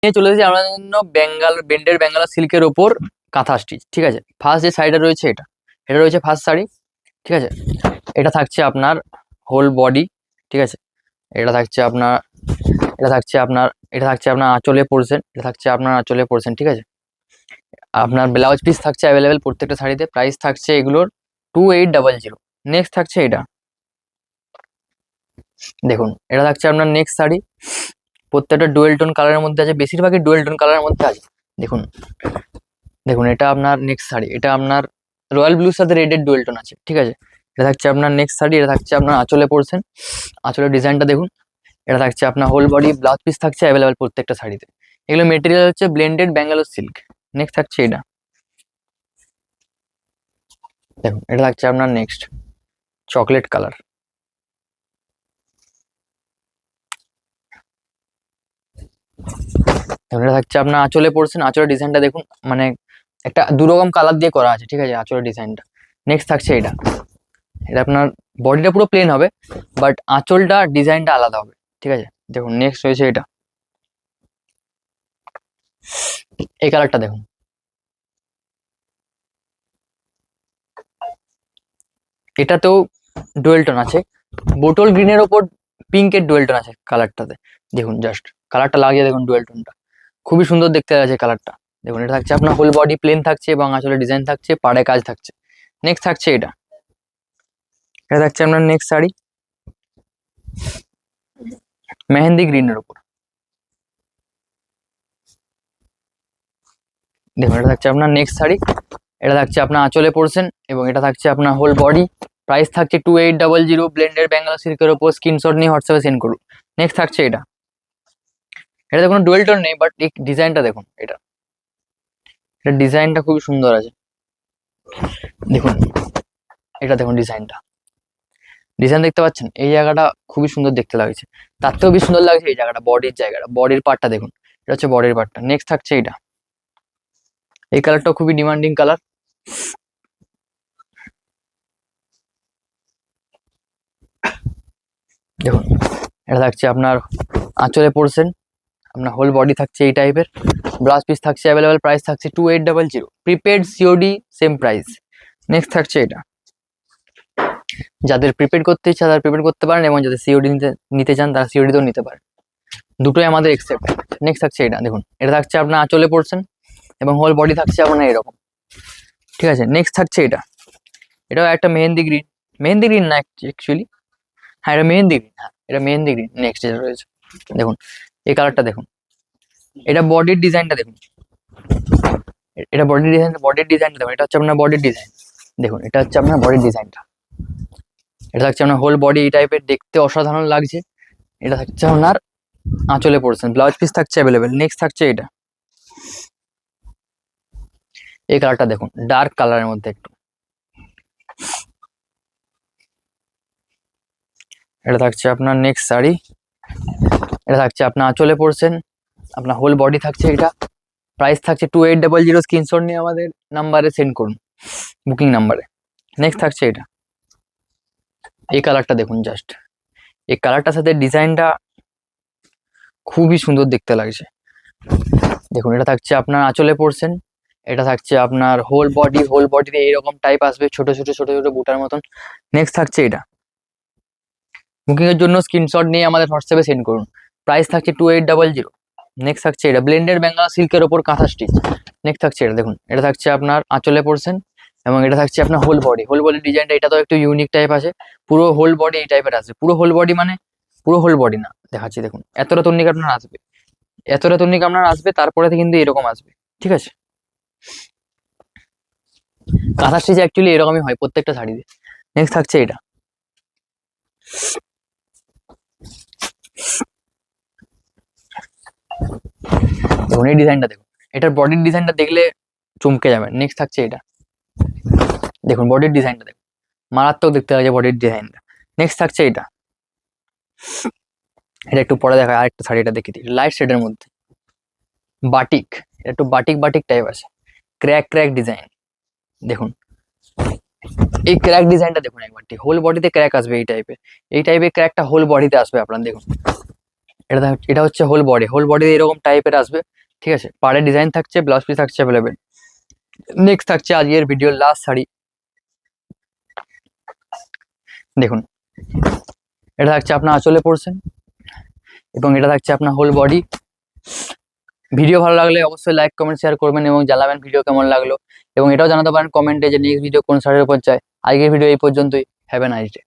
নিয়ে চলে এসেছি আমাদের জন্য বেন্ডের বেঙ্গালোর সিল্কের ওপর কাঁথা স্টিচ। ঠিক আছে, ফার্স্ট যে শাড়িটা রয়েছে এটা রয়েছে ফার্স্ট শাড়ি। ঠিক আছে, এটা থাকছে আপনার হোল বডি। ঠিক আছে, এটা থাকছে আপনার এটা থাকছে আপনার এটা থাকছে আপনার আঁচলে পোরশন, এটা থাকছে আপনার আঁচলে পোরশন। ঠিক আছে, আপনার ব্লাউজ পিস থাকছে অ্যাভেলেবেল প্রত্যেকটা শাড়িতে। প্রাইস থাকছে এগুলোর 2800। নেক্সট থাকছে এটা, দেখুন এটা থাকছে আপনার নেক্সট শাড়ি। প্রত্যেকটা ডুয়েল টোন কালারের মধ্যে আছে, বেশিরভাগই ডুয়েল টোন কালারের মধ্যে আছে। দেখুন দেখুন এটা আপনার নেক্সট শাড়ি, এটা আপনার রয়্যাল ব্লুর সাথে রেডের ডুয়েল টোন আছে। ঠিক আছে, এটা থাকছে আপনার নেক্সট শাড়ি, এটা থাকছে আপনার আঁচলে পোরশন। আঁচলের ডিজাইনটা দেখুন, এটা থাকছে আপনার হোল বডি, ব্লাউজ পিস থাকছে অ্যাভেলেবেল প্রত্যেকটা শাড়িতে। এগুলো মেটেরিয়াল হচ্ছে ব্লেন্ডেড ব্যাঙ্গালোর সিল্ক। নেক্সট থাকছে এটা, দেখুন এটা থাকছে আপনার নেক্সট চকলেট কালার। দেখুন এটা থাকছে আপনার আঁচলে পোরশন। আঁচলের ডিজাইনটা দেখুন, মানে একটা দুরকম কালার দিয়ে করা আছে। ঠিক আছে, আঁচলের ডিজাইনটা। নেক্সট থাকছে এটা, এটা আপনার বডিটা পুরো প্লেন হবে, বাট আঁচলটা ডিজাইনটা আলাদা হবে। ঠিক আছে, দেখুন নেক্সট হয়েছে এটা, এই কালারটা দেখুন। এটাতেও ডুয়েল টোন আছে, বোটল গ্রিনের ওপর পিঙ্কের ডুয়েল টোন আছে কালারটাতে। দেখুন জাস্ট কালারটা লাগিয়ে দেখুন, ডুয়েল টোনটা খুবই সুন্দর দেখতে আছে কালারটা। দেখুন এটা থাকছে আপনার হোল বডি প্লেন থাকছে এবং আঁচলে ডিজাইন থাকছে, পাড়ে কাজ থাকছে। নেক্সট থাকছে এটা, এটা থাকছে আপনার নেক্সট শাড়ি মেহেন্দি গ্রিনের ওপর। দেখুন এটা থাকছে আপনার নেক্সট শাড়ি, এটা থাকছে আপনার আঁচলে পোরশন এবং এটা থাকছে আপনার হোল বডি। প্রাইস থাকছে 2800। ব্লেন্ডের ব্যাঙ্গালোর সিল্কের ওপর স্ক্রিনশট নিয়ে হোয়াটসঅ্যাপে সেন্ড করুন। নেক্সট থাকছে এটা, এটাতে কোনো ডুয়েল টোন নেই, বাট এই ডিজাইনটা দেখুন, এটা ডিজাইনটা খুবই সুন্দর আছে। দেখুন এটা দেখুন ডিজাইন দেখতে পাচ্ছেন, এই জায়গাটা খুবই সুন্দর দেখতে লাগছে। তার থেকেও বেশি সুন্দর লাগছে এই জায়গাটা, বডির পার্টটা দেখুন, এটা হচ্ছে বডির পার্টটা। নেক্সট থাকছে এটা, এই কালারটা খুবই ডিমান্ডিং কালার। দেখুন এটা থাকছে আপনার আঁচলে পোরশন, আপনার হোল বডি থাকছে এই টাইপের, ব্লাউজ পিস থাকছে অ্যাভেলেবেল। প্রাইস থাকছে 2800, prepaid COD same price. Next থাকছে এটা, যাদের প্রিপেড করতে ইচ্ছা তারা প্রিপেড করতে পারেন, এবং যাদের সিওডি নিতে চান তারা সিওডিতেও নিতে পারেন, দুটোই আমাদের একসেপ্ট। নেক্সট থাকছে এটা, দেখুন এটা থাকছে আপনার আঁচলে পোরশন এবং হোল বডি থাকছে আপনার এরকম। ঠিক আছে, নেক্সট থাকছে এটা, এটাও একটা মেহেন্দি গ্রিন না অ্যাকচুয়ালি, হ্যাঁ এটা মেহেন্দি গ্রিন, হ্যাঁ এটা মেহেন্দি গ্রিন। নেক্সট যেটা রয়েছে দেখুন, এই কালারটা দেখুন, এটা বডির ডিজাইনটা দেখুন, এটা বডির ডিজাইনটা দেখুন, এটা হচ্ছে আপনার বডির ডিজাইন। দেখুন এটা হচ্ছে আপনার বডির ডিজাইনটা, এটা থাকছে আপনার হোল বডি এই টাইপের, দেখতে অসাধারণ লাগছে। এটা থাকছে আপনার আঁচলে পোরশন, ব্লাউজ পিস থাকছে অ্যাভেলেবেল। নেক্সট থাকছে এটা, এই কালারটা দেখুন, ডার্ক কালারের মধ্যে একটু। এটা থাকছে আপনার নেক্সট শাড়ি, এটা থাকছে আপনার আঁচলে পোরশন, আপনার হোল বডি থাকছে এটা। প্রাইস থাকছে 2800। স্ক্রিনশট নিয়ে আমাদের নাম্বারে সেন্ড করুন, বুকিং নাম্বারে। নেক্সট থাকছে এটা, এই কালারটা দেখুন, জাস্ট এই কালারটার সাথে ডিজাইনটা খুবই সুন্দর দেখতে লাগছে। দেখুন এটা থাকছে আপনার আঁচলে পোরশন, এটা থাকছে আপনার হোল বডিতে এইরকম টাইপ আসবে, ছোট ছোট বুটার মতন। নেক্সট থাকছে এটা, বুকিং এর জন্য স্ক্রিনশট নিয়ে আমাদের হোয়াটসঅ্যাপে সেন্ড করুন। প্রাইস থাকছে 2800। নেক্সট থাকছে এটা, ব্লেন্ডেড বেঙ্গালোর সিল্কের ওপর কাঁথা স্টিচ। নেক্সট থাকছে এটা, দেখুন এটা থাকছে আপনার আঁচলে পোরশন এবং এটা থাকছে আপনার হোল বডি ডিজাইনটা এটা তো একটু ইউনিক টাইপ আছে। পুরো হোল বডি এই টাইপের আসবে, পুরো হোল বডি মানে পুরো হোল বডি না, দেখাচ্ছি দেখুন, এতটা তন্নিক আপনার আসবে, তারপরে কিন্তু এরকম আসবে। ঠিক আছে, কাঁথা স্টিচ অ্যাকচুয়ালি এরকমই হয় প্রত্যেকটা শাড়িতে। নেক্সট থাকছে এটা, দেখুন এই ডিজাইনটা দেখুন, এটার বডির ডিজাইনটা দেখলে চমকে যাবেন। নেক্সট থাকছে এটা, দেখুন বডির ডিজাইনটা দেখুন, মারাত্মক দেখতে লাগছে বডির ডিজাইনটা। নেক্সট থাকছে এটা, এটা একটু পরে দেখা, আরেকটা শাড়িটা দেখে দিই, লাইট শেডের মধ্যে বাটিক, একটু বাটিক টাইপ আছে, ক্র্যাক ডিজাইন। দেখুন এই ক্র্যাক ডিজাইনটা দেখুন একবারটি, হোল বডিতে ক্র্যাক আসবে এই টাইপের ক্র্যাকটা হোল বডিতে আসবে আপনার। দেখুন এটা হচ্ছে হোল বডি এরকম টাইপের আসবে, ঠিক আছে। পাড়ের ডিজাইন থাকছে, ব্লাউজ পিস থাকছে অ্যাভেলেবেল। নেক্সট থাকছে আজকের ভিডিওর লাস্ট শাড়ি, দেখুন এটা থাকছে আপনার আঁচলে পোর্শন এবং এটা থাকছে আপনার হোল বডি। ভিডিও ভালো লাগলে অবশ্যই লাইক কমেন্ট শেয়ার করবেন এবং জানাবেন ভিডিও কেমন লাগলো, এবং এটাও জানাতে পারেন কমেন্টে যে নেক্সট ভিডিও কোন শাড়ির উপর চাই। আজকের ভিডিও এই পর্যন্তই। Have a nice day.